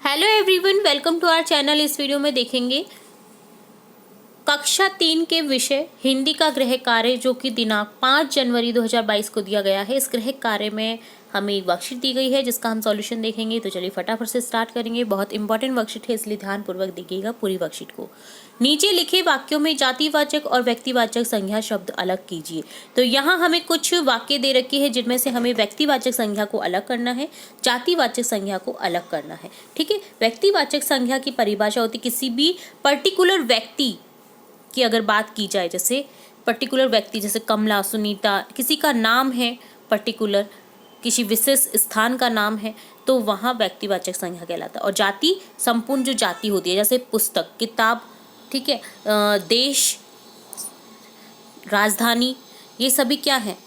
Hello everyone, welcome to our channel. इस video में देखेंगे कक्षा 3 के विषय हिंदी का गृह कार्य, जो कि दिनांक 5 जनवरी 2022 को दिया गया है। इस गृह कार्य में हमें एक वर्कशीट दी गई है जिसका हम सॉल्यूशन देखेंगे। तो चलिए फटाफट से स्टार्ट करेंगे। बहुत इंपॉर्टेंट वर्कशीट है, इसलिए ध्यानपूर्वक देखिएगा पूरी वर्कशीट को। नीचे लिखे वाक्यों में जातिवाचक और व्यक्तिवाचक संज्ञा शब्द अलग कीजिए। तो यहाँ हमें कुछ वाक्य दे रखी है जिनमें से हमें व्यक्तिवाचक संज्ञा को अलग करना है, जातिवाचक संज्ञा को अलग करना है। ठीक है, व्यक्तिवाचक संज्ञा की परिभाषा होती किसी भी पर्टिकुलर व्यक्ति की अगर बात की जाए, जैसे पर्टिकुलर व्यक्ति, जैसे कमला, सुनीता, किसी का नाम है पर्टिकुलर, किसी विशेष स्थान का नाम है, तो वहाँ व्यक्तिवाचक संज्ञा कहलाता है। और जाति संपूर्ण जो जाति होती है, जैसे पुस्तक, किताब, ठीक है, देश, राजधानी, ये सभी क्या है?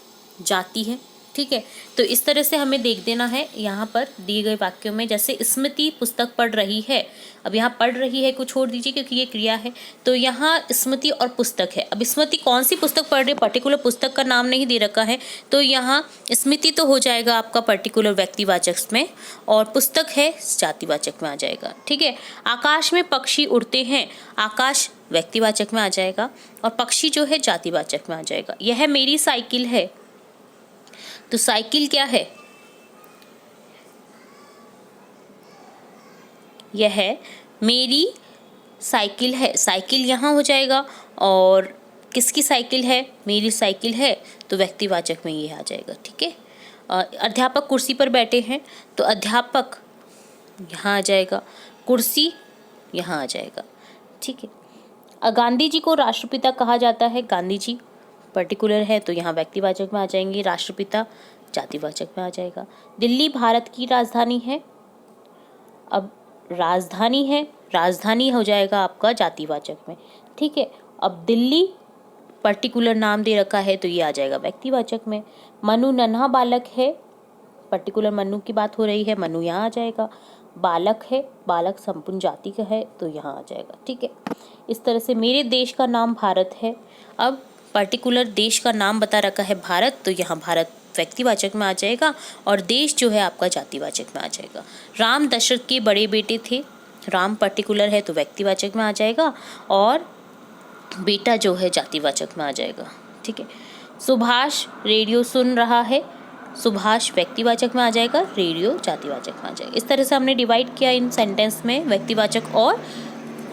जाति है। ठीक है, तो इस तरह से हमें देख देना है यहाँ पर दिए गए वाक्यों में। जैसे स्मृति पुस्तक पढ़ रही है, अब यहाँ पढ़ रही है को छोड़ दीजिए क्योंकि ये क्रिया है। तो यहाँ स्मृति और पुस्तक है। अब स्मृति कौन सी पुस्तक पढ़ रही है, पर्टिकुलर पुस्तक का नाम नहीं दे रखा है, तो यहाँ स्मृति तो हो जाएगा आपका पर्टिकुलर व्यक्तिवाचक में, और पुस्तक है जातिवाचक में आ जाएगा। ठीक है, आकाश में पक्षी उड़ते हैं, आकाश व्यक्तिवाचक में आ जाएगा और पक्षी जो है जातिवाचक में आ जाएगा। यह मेरी साइकिल है, तो साइकिल क्या है? यह मेरी साइकिल है, साइकिल यहाँ हो जाएगा। और किसकी साइकिल है? मेरी साइकिल है, तो व्यक्तिवाचक में ये आ जाएगा। ठीक है, अध्यापक कुर्सी पर बैठे हैं, तो अध्यापक यहाँ आ जाएगा, कुर्सी यहाँ आ जाएगा। ठीक है, गांधी जी को राष्ट्रपिता कहा जाता है, गांधी जी पर्टिकुलर है तो यहाँ व्यक्तिवाचक में आ जाएंगे, राष्ट्रपिता जातिवाचक में आ जाएगा। दिल्ली भारत की राजधानी है, अब राजधानी है, राजधानी हो जाएगा आपका जातिवाचक में। ठीक है, अब दिल्ली पर्टिकुलर नाम दे रखा है तो ये आ जाएगा व्यक्तिवाचक में। मनु नन्हा बालक है, पर्टिकुलर मनु की बात हो रही है, मनु यहाँ आ जाएगा। बालक है, बालक संपूर्ण जाति का है तो यहाँ आ जाएगा। ठीक है, इस तरह से मेरे देश का नाम भारत है, अब पर्टिकुलर देश का नाम बता रखा है भारत, तो यहाँ भारत व्यक्तिवाचक में आ जाएगा और देश जो है आपका जातिवाचक में आ जाएगा। राम दशरथ के बड़े बेटे थे, राम पर्टिकुलर है तो व्यक्तिवाचक में आ जाएगा और बेटा जो है जातिवाचक में आ जाएगा। ठीक है, सुभाष रेडियो सुन रहा है, सुभाष व्यक्तिवाचक में आ जाएगा, रेडियो जातिवाचक में आ जाएगा। इस तरह से हमने डिवाइड किया इन सेंटेंस में व्यक्तिवाचक और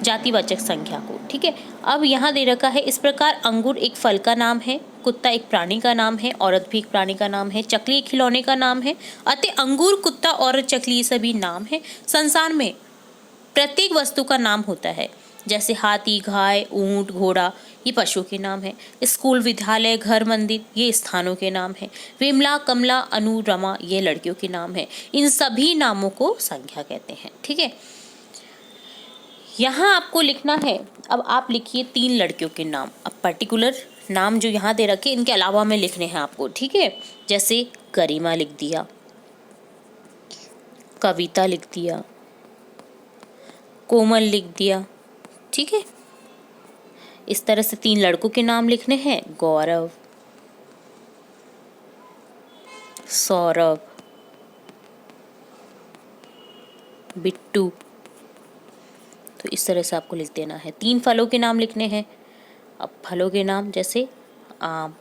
जातिवाचक संख्या को। ठीक है, अब यहाँ दे रखा है इस प्रकार अंगूर एक फल का नाम है, कुत्ता एक प्राणी का नाम है, औरत भी एक प्राणी का नाम है, चकली एक खिलौने का नाम है, अतः अंगूर, कुत्ता, औरत, चकली ये सभी नाम है। संसार में प्रत्येक वस्तु का नाम होता है, जैसे हाथी, गाय, ऊंट, घोड़ा ये पशुओं के नाम है। स्कूल, विद्यालय, घर, मंदिर ये स्थानों के नाम है। विमला, कमला, अनु, रमा ये लड़कियों के नाम है। इन सभी नामों को संख्या कहते हैं। ठीक है, यहाँ आपको लिखना है, अब आप लिखिए 3 लड़कियों के नाम। अब पर्टिकुलर नाम जो यहाँ दे रखे इनके अलावा में लिखने हैं आपको। ठीक है, जैसे गरिमा लिख दिया, कविता लिख दिया, कोमल लिख दिया। ठीक है, इस तरह से 3 लड़कों के नाम लिखने हैं, गौरव, सौरभ, बिट्टू। तो इस तरह से आपको लिख देना है। 3 फलों के नाम लिखने हैं। अब फलों के नाम जैसे आम,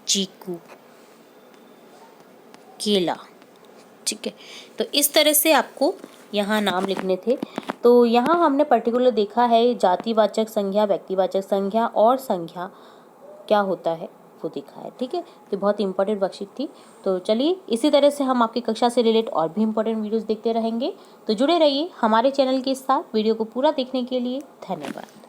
चीकू, केला। ठीक है, तो इस तरह से आपको यहाँ नाम लिखने थे। तो यहाँ हमने पर्टिकुलर देखा है जातिवाचक संज्ञा, व्यक्तिवाचक संज्ञा और संज्ञा क्या होता है वो देखा है। ठीक है, तो बहुत इंपॉर्टेंट वर्कशीट थी। तो चलिए इसी तरह से हम आपकी कक्षा से रिलेट और भी इंपॉर्टेंट वीडियोस देखते रहेंगे। तो जुड़े रहिए हमारे चैनल के साथ। वीडियो को पूरा देखने के लिए धन्यवाद।